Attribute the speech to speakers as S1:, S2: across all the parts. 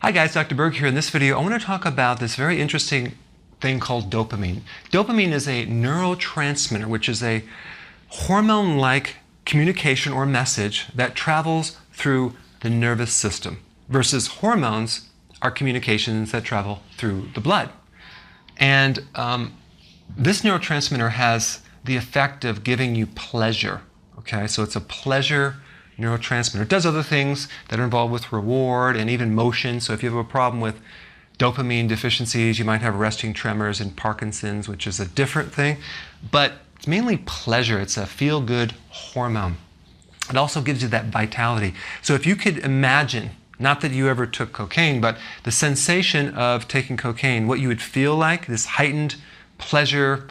S1: Hi guys, Dr. Berg here. In this video, I want to talk about this very interesting thing called dopamine. Dopamine is a neurotransmitter, which is a hormone-like communication or message that travels through the nervous system, versus hormones are communications that travel through the blood. And this neurotransmitter has the effect of giving you pleasure. Okay, so it's a pleasure neurotransmitter. It does other things that are involved with reward and even motion. So if you have a problem with dopamine deficiencies, you might have resting tremors and Parkinson's, which is a different thing. But it's mainly pleasure. It's a feel-good hormone. It also gives you that vitality. So if you could imagine, not that you ever took cocaine, but the sensation of taking cocaine, what you would feel like, this heightened pleasure,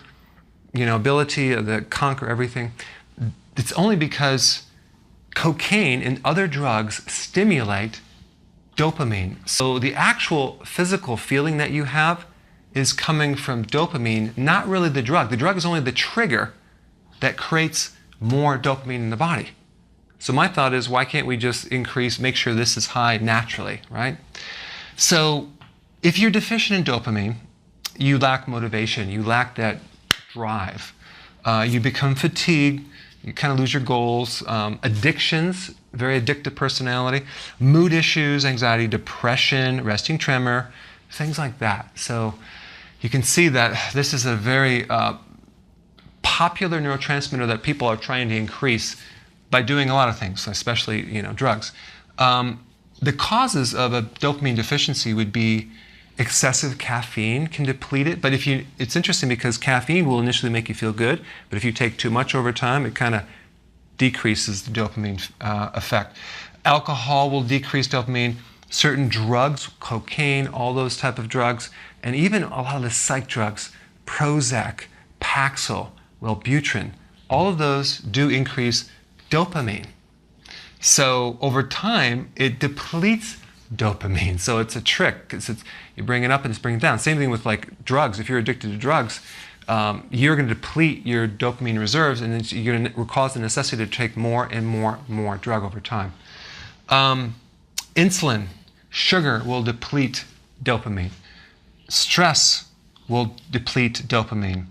S1: ability to conquer everything, it's only because cocaine and other drugs stimulate dopamine. So the actual physical feeling that you have is coming from dopamine, not really the drug. The drug is only the trigger that creates more dopamine in the body. So my thought is, why can't we just make sure this is high naturally, right? So if you're deficient in dopamine, you lack motivation, you lack that drive, you become fatigued, you kind of lose your goals, addictions, very addictive personality, mood issues, anxiety, depression, resting tremor, things like that. So you can see that this is a very popular neurotransmitter that people are trying to increase by doing a lot of things, especially drugs. The causes of a dopamine deficiency would be excessive caffeine can deplete it, but it's interesting because caffeine will initially make you feel good, but if you take too much over time, it kind of decreases the dopamine effect. Alcohol will decrease dopamine. Certain drugs, cocaine, all those type of drugs, and even a lot of the psych drugs, Prozac, Paxil, Wellbutrin, all of those do increase dopamine. So over time, it depletes dopamine. So it's a trick. You bring it up and it's bringing it down. Same thing with like drugs. If you're addicted to drugs, you're going to deplete your dopamine reserves, and then you're going to cause the necessity to take more and more drug over time. Insulin, sugar will deplete dopamine. Stress will deplete dopamine.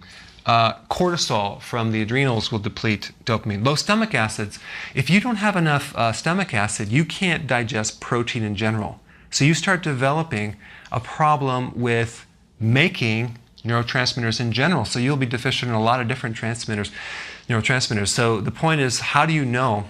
S1: Cortisol from the adrenals will deplete dopamine. Low stomach acids. If you don't have enough stomach acid, you can't digest protein in general. So you start developing a problem with making neurotransmitters in general. So you'll be deficient in a lot of different neurotransmitters. So the point is, how do you know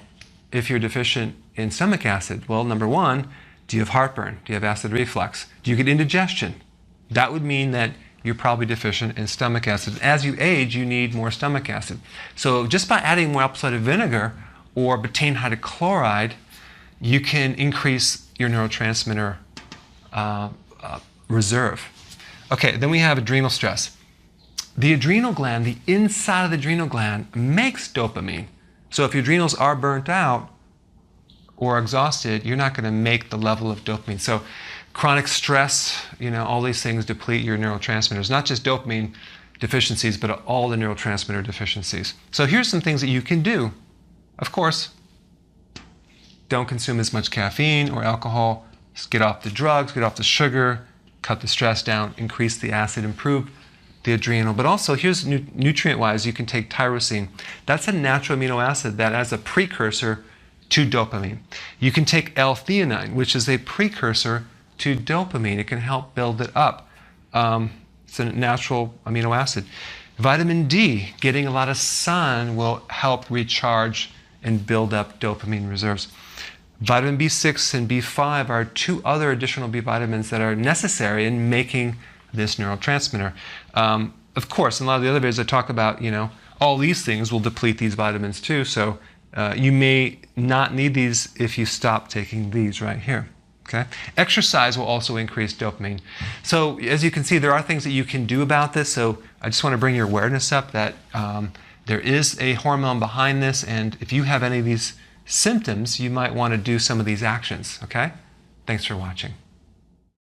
S1: if you're deficient in stomach acid? Well, number one, do you have heartburn? Do you have acid reflux? Do you get indigestion? That would mean that you're probably deficient in stomach acid. As you age, you need more stomach acid. So just by adding more apple cider vinegar or betaine hydrochloride, you can increase your neurotransmitter reserve. Okay, then we have adrenal stress. The adrenal gland, the inside of the adrenal gland, makes dopamine. So if your adrenals are burnt out or exhausted, you're not going to make the level of dopamine. So chronic stress, all these things deplete your neurotransmitters, not just dopamine deficiencies, but all the neurotransmitter deficiencies. So here's some things that you can do. Of course, don't consume as much caffeine or alcohol. Just get off the drugs, get off the sugar, cut the stress down, increase the acid, improve the adrenal. But also, here's nutrient-wise, you can take tyrosine. That's a natural amino acid that has a precursor to dopamine. You can take L-theanine, which is a precursor to dopamine. It can help build it up. It's a natural amino acid. Vitamin D, getting a lot of sun will help recharge and build up dopamine reserves. Vitamin B6 and B5 are two other additional B vitamins that are necessary in making this neurotransmitter. Of course, in a lot of the other videos I talk about, all these things will deplete these vitamins too. So you may not need these if you stop taking these right here. Okay? Exercise will also increase dopamine. So as you can see, there are things that you can do about this. So I just want to bring your awareness up that there is a hormone behind this, and if you have any of these symptoms, you might want to do some of these actions. Okay? Thanks for watching.